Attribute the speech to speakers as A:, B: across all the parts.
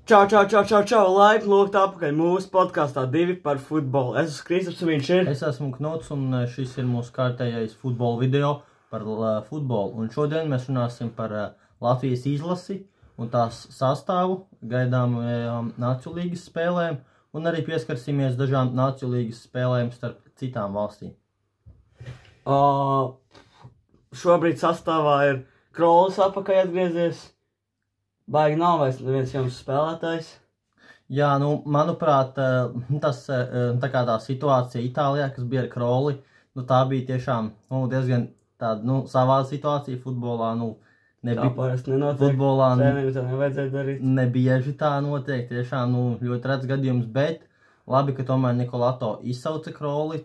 A: Čau, laipni lūgt atpakaļ mūsu podkāstā 2 par futbolu. Es esmu Kristaps un viņš ir.
B: Es esmu Knots un šis ir mūsu kārtējais futbola video par futbolu. Un šodien mēs runāsim par Latvijas izlasi un tās sastāvu, gaidām Nāciju līgas spēlēm un arī pieskarsimies dažām Nāciju līgas spēlēm starp citām valstīm.
A: Šobrīd sastāvā ir Krolis atpakaļ atgriezies. Baigi nav vairs neviens jauns spēlētājs.
B: Jā, manuprāt, tā kā tā situācija Itālijā, kas bija ar Kroli, tā bija tiešām diezgan tāda, savā situācija futbolā,
A: Tā parasti nenotiek.
B: Futbolā
A: Treneri tā nevajadzēja darīt.
B: Nebieži tā notiek, tiešām, ļoti rets gadījums, bet labi, ka tomēr Nikolato izsauca Kroli,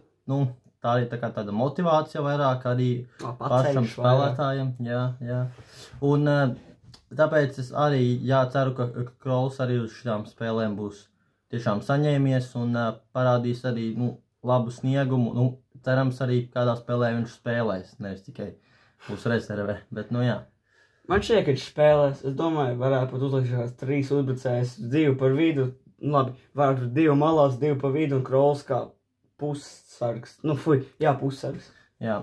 B: tā ir tāda motivācija vairāk arī pašam spēlētājam, jā. Un tāpēc es arī, ceru, ka Krols arī uz šitām spēlēm būs tiešām saņēmies un parādīs arī, labu sniegumu. Cerams arī kādā spēlē viņš spēlēs, nevis tikai būs rezerve, bet jā.
A: Man šķiet, ka viņš spēlēs, es domāju, varētu pat uzlikt šās 3 uzbrucējus, 2 par vidu, labi, varētu 2 malās, 2 par vidu un Krols kā pussargs, pussargs.
B: Jā,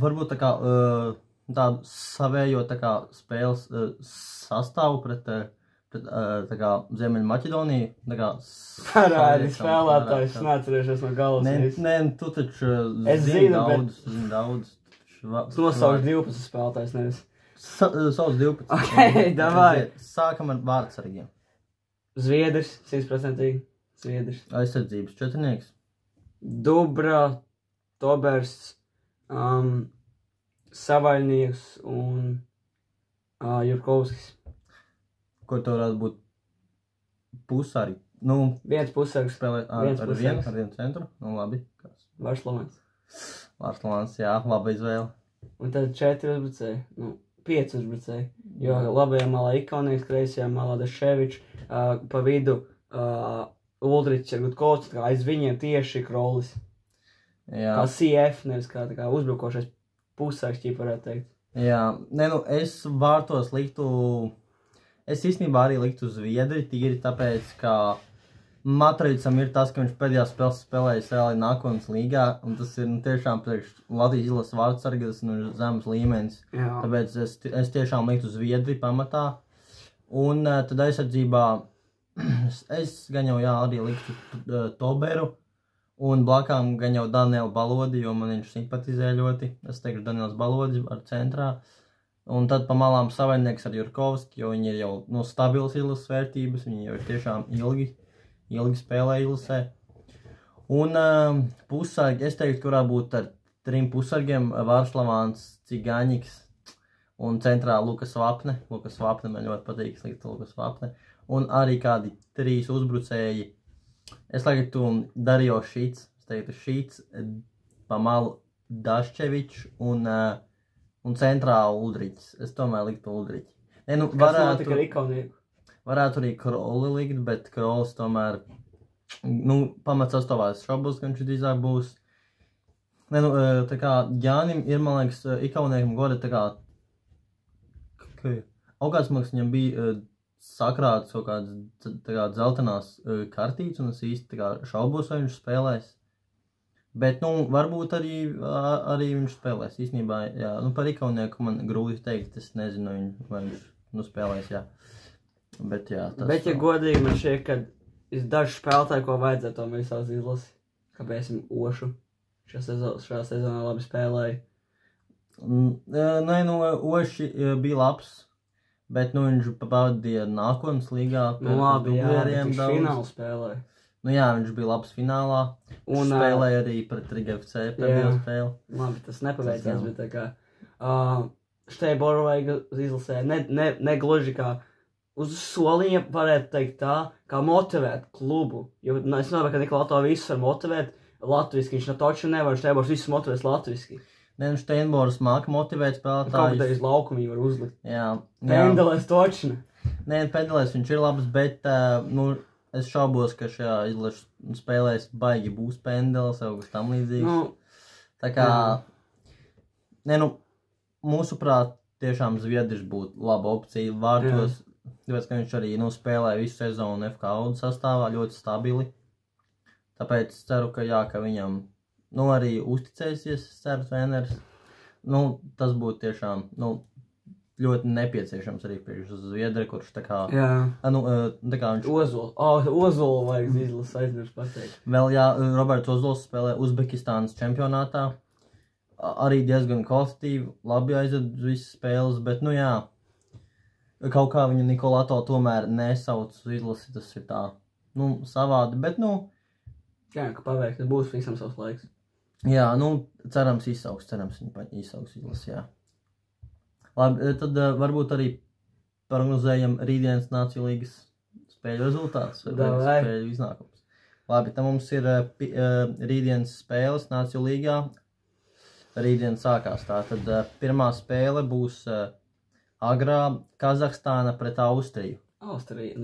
B: varbūt tādu savējo spēles sastāvu pret Ziemeļu Maķedoniju.
A: Parādi spēlētājs, neatcerēšos no galvas.
B: Nē, tu taču
A: zini
B: daudz.
A: Nosauc 12 spēlētājs, nevis.
B: Sauc 12.
A: Ok, davai.
B: Sākam ar vārdsargiem.
A: Zviedrs, 100%. Zviedrs.
B: Aizsardzības četrnieks.
A: Dubra, Tobersts, Savaļnieks un Jurkovskis.
B: Kur to varētu būt pussargi?
A: Viens pussargs.
B: Spēlē ar vienu centru? Labi.
A: Varslavans.
B: Varslavans, jā, laba izvēle.
A: Un tad 4 uzbrucēji. 5 uzbrucēji. Jo labajā malā Ikonieks, kreisajā malā Daševičs, pa vidu Uldričs ar Gutkovs, aiz viņiem tieši Krolis.
B: Jā.
A: Kā CF, nevis kā uzbrukošais pussargs, varētu teikt.
B: Jā, es vārtos liktu, es īstenībā arī liktu Zviedri, tīri tāpēc, ka Matricam ir tas, ka viņš pēdējā spēlējas reāli nākotnes līgā, un tas ir tiešām priekš Latvijas izlases vārdsarga, tas ir zemes līmenis.
A: Jā.
B: Tāpēc es tiešām liktu Zviedri pamatā, un tad aizsardzībā es gan jau arī liktu Toberu, un blakām gan jau Danielu Balodi, jo man viņš simpatizē ļoti. Es teikšu Daniels Balodi ar centrā. Un tad pa malām Savaļnieks ar Jurkovski, jo viņi ir jau stabils izlases vērtības, viņi jau ir tiešām ilgi spēlē izlasē. Un pussargi, es teiktu, kurā būtu ar 3 pussargiem Varslavāns, Cigaņiks un centrā Lukas Vapne. Lukas Vapne man ļoti patīk, slikt Lukas Vapne. Un arī kādi 3 uzbrucēji. Es teiktu Darijo Šīts, pa malu Daščevičs un centrā Uldriķis. Es tomēr liktu Uldriķi.
A: Kas notika ar Ikonieku?
B: Varētu arī Kroli likt, bet Krolis tomēr, pamats sastāvās šaubos, ka viņš drīzāk būs. Tā kā Jānim ir, man liekas, Ikoniekam goda augāds, man liekas, viņam bija sakrāts kaut kādas dzeltenās kartītes, un es īsti šaubos, vai viņš spēlēs. Bet, varbūt arī viņš spēlēs. Īstenībā, jā, par Ikonieku man grūti teikt, es nezinu, vai viņš spēlēs, jā. Bet, jā, tas...
A: Bet, ja godīgi, man šķiet, ka ir daži spēlētāji, ko vajadzētu to visās izlasi. Kāpēc Ošu šajā sezonā labi spēlēja?
B: Oši bija labs. Bet, viņš pavadīja nākotnes līgā.
A: Labi, jā, viņš finālu spēlēja.
B: Jā, viņš bija labs finālā. Un spēlēja arī pret RGFC pēdējo spēli.
A: Labi, tas nepaveicās, bet tā kā Šteiboru vajag izlasē, ne gluži kā uz soliņa varētu teikt tā, kā motivēt klubu. Jo es nedomāju, ka Nikolato visus var motivēt latviski, viņš taču nevar, Šteiboru visus motivēs latviski.
B: Steinbors māka motivēt spēlētājus.
A: Kaut kā uz laukumu viņi var uzlikt.
B: Jā.
A: Pendelēs točina.
B: Pendelēs viņš ir labs, bet es šaubos, ka šajā izlašu spēlēs baigi būs pendeles vai kaut kas tam līdzīgs. Tā kā, mūsuprāt, tiešām Zviedris būtu laba opcija vārtos, tāpēc, ka viņš arī spēlē visu sezonu FK Audu sastāvā ļoti stabili. Tāpēc ceru, ka ka viņam arī uzticēsies, ceru treneris. Tas būtu tiešām ļoti nepieciešams arī priekš Zviedri, kurš tā kā...
A: Jā.
B: Tā kā viņš...
A: Ozolu vajag izlases aizmirst pateikt.
B: Vēl Roberts Ozols spēlē Uzbekistānas čempionātā. Arī diezgan kvalitatīvi, labi aizved visas spēles, bet kaut kā viņu Nikolato tomēr nesauc uz izlasi, tas ir tā, savādi, bet
A: Jā, ka paveikt, tas būs visam savs laiks.
B: Jā, cerams viņa izsauks izlasi, jā. Labi, tad varbūt arī prognozējam rītdienas Nāciju līgas spēļu rezultātus, spēļu iznākums. Labi, tad mums ir rītdienas spēles Nāciju līgā. Rītdien sākās tā, tad pirmā spēle būs agrā Kazahstāna pret Austriju. Austrija,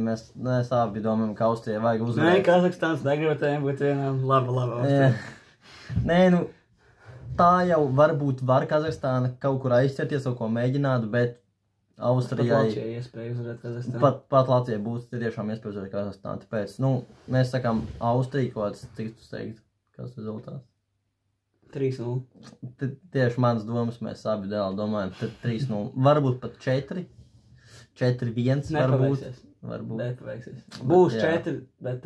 B: mēs abi domājam, ka Austrijai vajag uzvarēt.
A: Nē, Kazahstāns negribētējiem būt vienam laba Austrija.
B: Nē, tā jau varbūt var Kazahstāna kaut kur aizķerties, kaut ko mēģināt, bet Austrijai...
A: Pat Latvijai iespēja uzvarēt Kazahstānu.
B: Pat Latvijai būs tiešām iespēja uzvarēt Kazahstānu, tāpēc, mēs sakām Austrija, ko tas tiktu teikt, kas rezultāts.
A: 3-0.
B: Tieši manas domas, mēs abi dēli domājam, tad 3-0, varbūt pat 4. 4-1 varbūt.
A: Nepaveiksies. Būs 4, bet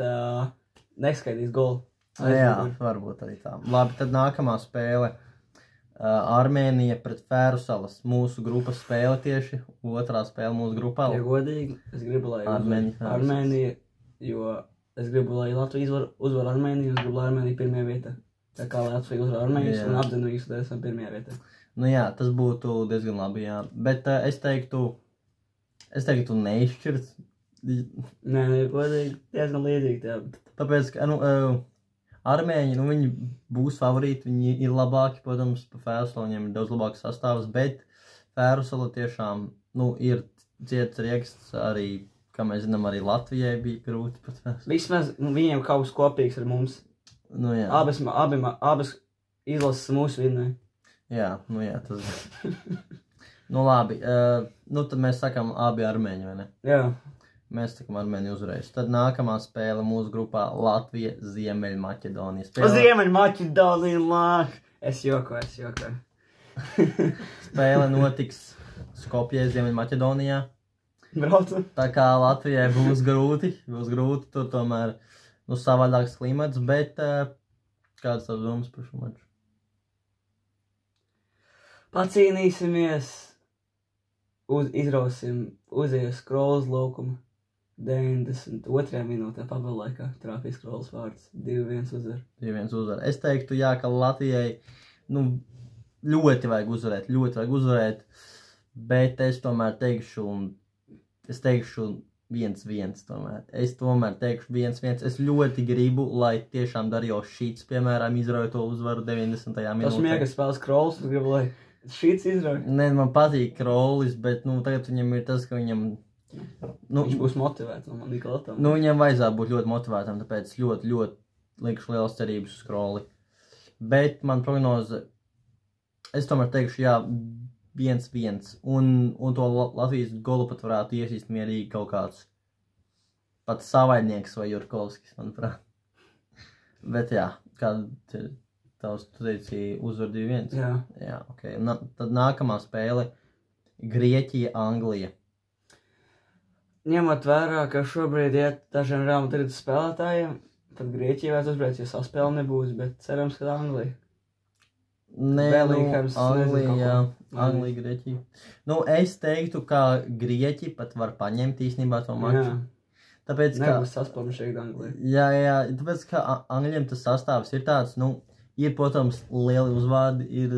A: neskaidīs golu.
B: Jā, varbūt arī tā. Labi, tad nākamā spēle. Armēnija pret Fērusalas. Mūsu grupas spēle tieši. Otrā spēle mūsu grupā.
A: Ja godīgi, es gribu, lai Armēnija, jo es gribu, lai Latvija uzvar Armēniju, es gribu, lai Armēnija pirmajā vietā. Tā kā Latvija uzvar Armēnijas un apzinīgi, ka esam pirmajā vietā.
B: Jā, tas būtu diezgan labi, jā. Bet es teiktu neizšķirts.
A: Nē, godīgi, diezgan līdzīgi tā.
B: Tāpēc, ka, Armēņi, viņi būs favorīti, viņi ir labāki, protams, pa Fērusalu, viņiem ir daudz labāks sastāvs, bet Fērusala tiešām, ir ciets rieksts arī, kā mēs zinām, arī Latvijai bija grūti pat Fērusala.
A: Vismaz, viņiem kaut kas kopīgs ar mums.
B: Jā.
A: Abas izlases mūsu vinnē.
B: Jā, tas... labi, tad mēs sakam abi armēņi, vai ne?
A: Jā.
B: Mēs sakam armēņi uzreiz. Tad nākamā spēle mūsu grupā Latvija, Ziemeļmaķedonija.
A: Ziemeļmaķedonija lāk! Es jokoju.
B: Spēle notiks Skopjē, Ziemeļmaķedonijā.
A: Braucu.
B: Tā kā Latvijai būs grūti, tur tomēr savādāks klimats, bet kāds tavs domas par šo maču?
A: Pacīnīsimies, uzies Krols laukumu 92. minūtē pabeiglaikā trāpīs Krols vārds 2-1 uzvar.
B: 2-1 uzvar. Es teiktu, ka Latvijai ļoti vajag uzvarēt, bet es tomēr teikšu 1-1 tomēr. Es tomēr teikšu 1-1. Es ļoti gribu, lai tiešām Dario Šīts, piemēram, izrauja to uzvaru 90. minūtē.
A: Tas miegas spēles Krols, un gribu, lai Šīts izrauja.
B: Nē, man patīk Krolis, bet tagad viņam ir tas, ka viņam...
A: viņš būs motivēts, man Nikolatam.
B: Viņam vajadzētu būt ļoti motivētam, tāpēc ļoti likšu lielas cerības uz Kroli. Bet man prognoze, es tomēr teikšu, 1-1, un to Latvijas golu pat varētu iesīst mierīgi kaut kāds pat savaidnieks vai Jurkovskis, manuprāt. Bet kāda ir tavs, tu teici, uzvar 2-1? Jā, ok. Tad nākamā spēle Grieķija, Anglija.
A: Ņemot vērā, ka šobrīd iet dažiem Real Madrid spēlētājiem, tad Grieķija vajag uzbraukt, jo saspēle nebūs, bet cerams, ka Anglija.
B: Anglija, Grieķija. Es teiktu, ka Grieķi pat var paņemt īstenībā to maču. Tāpēc,
A: nebūs saspēlēšīgi Anglija.
B: Jā, tāpēc, ka Angļiem tas sastāvs ir tāds, ir, protams, lieli uzvārdi, ir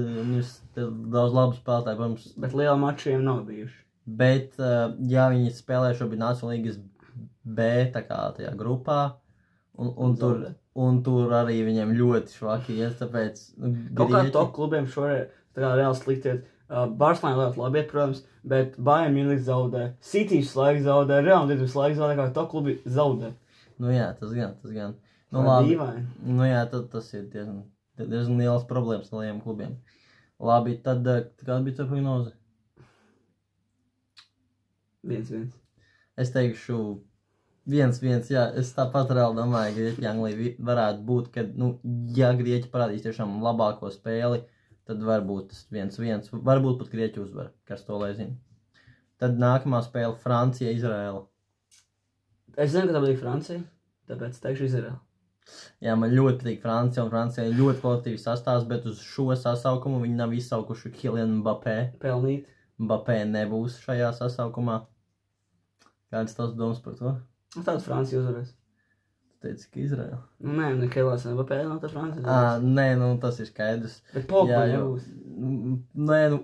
B: daudz labu spēlētāju, protams.
A: Bet liela mačiem nav bijuši.
B: Bet, viņi spēlē šobrīd Nāciju līgas B, tā kā tajā grupā, un tur arī viņiem ļoti švaki ies, tāpēc...
A: Kaut kā top klubiem šoreiz, tā kā reāli sliktiet, Barcelona ļoti labi iet, protams, bet Bayern Munich zaudē, City laiku zaudē, Real Madrid laiku zaudē, kā top klubi zaudē.
B: Tas gan.
A: Labi.
B: Tad tas ir diezgan liels problēmas lieliem klubiem. Labi, tad kāda bija tā prognoze?
A: 1-1.
B: Es teikšu 1-1, jā, es tāpat reāli domāju, ka Grieķija Anglija varētu būt, kad, nu, ja Grieķi parādīs tiešām labāko spēli, tad varbūt tas 1-1, varbūt pat Grieķi uzvar, kas to lai zina. Tad nākamā spēle Francija, Izraela.
A: Es zinu, ka tā bija Francija, tāpēc teikšu Izraela.
B: Jā, man ļoti patīk Francija, un Francija ir ļoti kvalitatīvs sastāvs, bet uz šo sasaukumu viņi nav izsaukuši Kylian Mbappé.
A: Pelnīt.
B: Mbappé nebūs šajā sasaukumā. Kāds tavs domas par to?
A: Tāda Francija uzvarēs.
B: Tu teici, ka Izraela.
A: Nu, nē, Kylians Mbappé nav tā Francija.
B: Nē, nu, tas ir skaidrs.
A: Bet Pogba nebūs.
B: Nē, nu.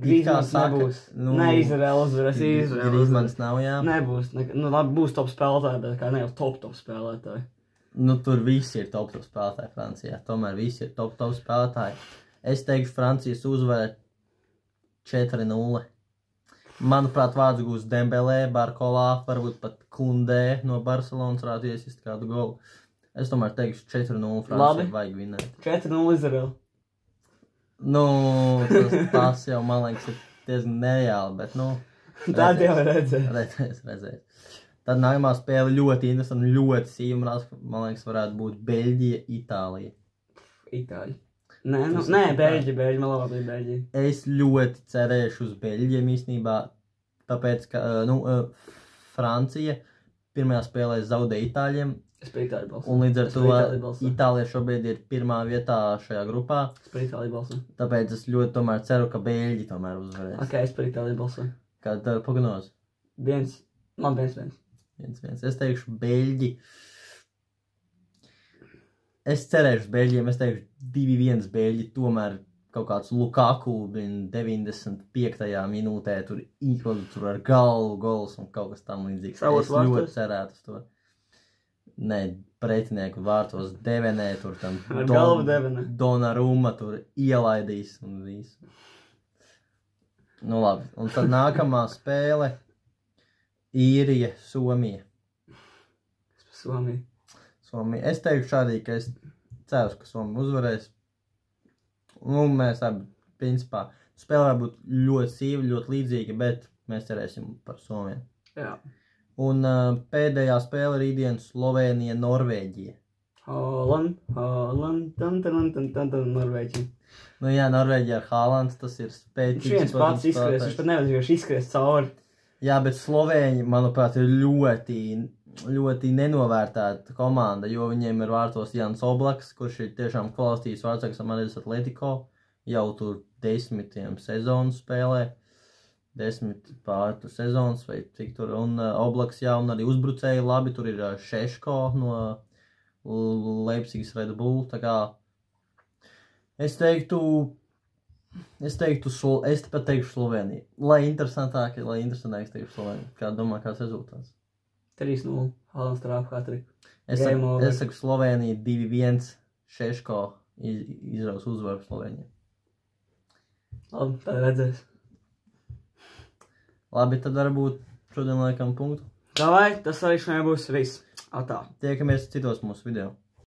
A: Grīzmans nebūs. Nu, ne, Izraela uzvarēs, Izraela uzvarēs.
B: Grīzmans nav, jā.
A: Nebūs. Nu, labi, būs top spēlētāji, bet kā ne jau top spēlētāji.
B: Nu, tur visi ir top spēlētāji Francijā. Tomēr visi ir top spēlētāji. Es teikšu, Francijas uzvara 4-0. Manuprāt, vārds gūs Dembelē, Barkolā, varbūt pat Kundē no Barcelonas varētu iesist kādu golu. Es tomēr teikšu 4-0 Francijai vajag vinēt. 4-0
A: Izraela.
B: Nu, tas jau, man liekas, ir diezgan nereāli, bet, nu...
A: Tad jau redzēs.
B: Tad nākamā spēle ļoti interesanta, ļoti sīmrās, man liekas, varētu būt Beļģija, Itālija.
A: Itāļi. Nē, Beļģi, man labāk bija Beļģija.
B: Es ļoti cerēšu uz Beļģiem īstenībā, tāpēc, ka, Francija pirmajā spēlē zaudēja Itāļiem.
A: Es par Itāļu balsu.
B: Un līdz ar to Itālija šobrīd ir pirmā vietā šajā grupā.
A: Es par Itāļu balsu.
B: Tāpēc es ļoti tomēr ceru, ka Beļģi tomēr uzvarēs.
A: Ok, es par Itāļu balsu.
B: Kāda tā prognoze?
A: 1-1.
B: Es teikšu Beļģi. Es cerēšu uz Beļģiem, es teikšu 2-1 Beļģi, tomēr kaut kāds Lukaku 95. minūtē tur ar galvu gols un kaut kas tam līdzīgs. Es ļoti cerētu uz to. Nē, pretinieku vārtos Devenē, tur tam Donnarumma tur ielaidīs un visu. Nu labi, un tad nākamā spēle Īrija, Somija. Somija. Es teikšu arī, ka es ceru, ka Somija uzvarēs. Nu, mēs abi, principā, spēlē būt ļoti sīva, ļoti līdzīga, bet mēs cerēsim par Somiju.
A: Jā.
B: Un pēdējā spēle rītdien Slovēnija, Norvēģija.
A: Norvēģija.
B: Nu jā, Norvēģija ar Haalands, tas ir spēcīgs.
A: Viņš viens pats izskries, viņš pat nevajag, viņš izskries cauri.
B: Jā, bet Slovēņi, manuprāt, ir ļoti nenovērtēta komanda, jo viņiem ir vārtos Jans Oblaks, kurš ir tiešām kvalitatīvs vārdsargs Madrides Atletico, jau tur 10 sezonu spēlē, 10 pārtu sezonas vai cik tur, un Oblaks jā, un arī uzbrucēji labi, tur ir Šeško no Leipzigas Red Bull, tā kā es pat teikšu Sloveniju. Lai interesantāk teikšu Sloveniju. Kā domā, kāds rezultāts?
A: 3-0. Haalands trāpa hat-triku.
B: Es saku Sloveniju 2-1. Šeško izraus uzvaru Sloveniju.
A: Labi, tad redzēs.
B: Labi, tad varbūt šodien laikam punktu.
A: Davai, tas arī šodien būs viss. Atā.
B: Tiekamies citos mūsu video.